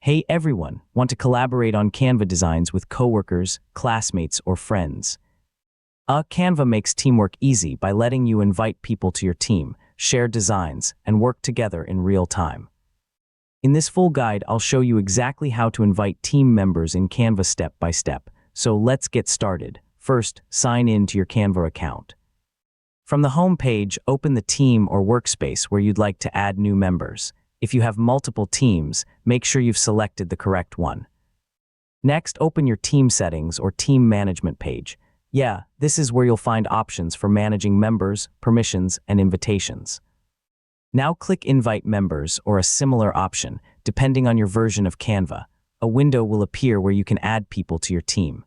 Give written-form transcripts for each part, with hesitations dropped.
Hey everyone, want to collaborate on Canva designs with coworkers, classmates, or friends? Canva makes teamwork easy by letting you invite people to your team, share designs, and work together in real time. In this full guide, I'll show you exactly how to invite team members in Canva step by step. So let's get started. First, sign in to your Canva account. From the home page, open the team or workspace where you'd like to add new members. If you have multiple teams, make sure you've selected the correct one. Next, open your team settings or team management page. This is where you'll find options for managing members, permissions, and invitations. Now click Invite Members or a similar option, depending on your version of Canva. A window will appear where you can add people to your team.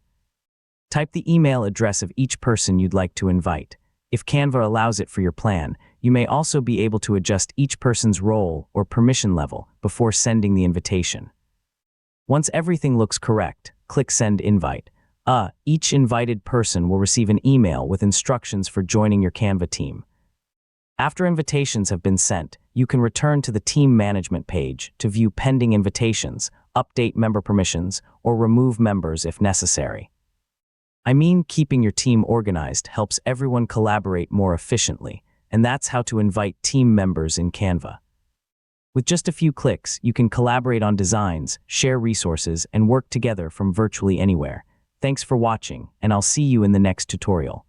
Type the email address of each person you'd like to invite. If Canva allows it for your plan, you may also be able to adjust each person's role or permission level before sending the invitation. Once everything looks correct, click Send Invite. Each invited person will receive an email with instructions for joining your Canva team. After invitations have been sent, you can return to the team management page to view pending invitations, update member permissions, or remove members if necessary. Keeping your team organized helps everyone collaborate more efficiently, and that's how to invite team members in Canva. With just a few clicks, you can collaborate on designs, share resources, and work together from virtually anywhere. Thanks for watching, and I'll see you in the next tutorial.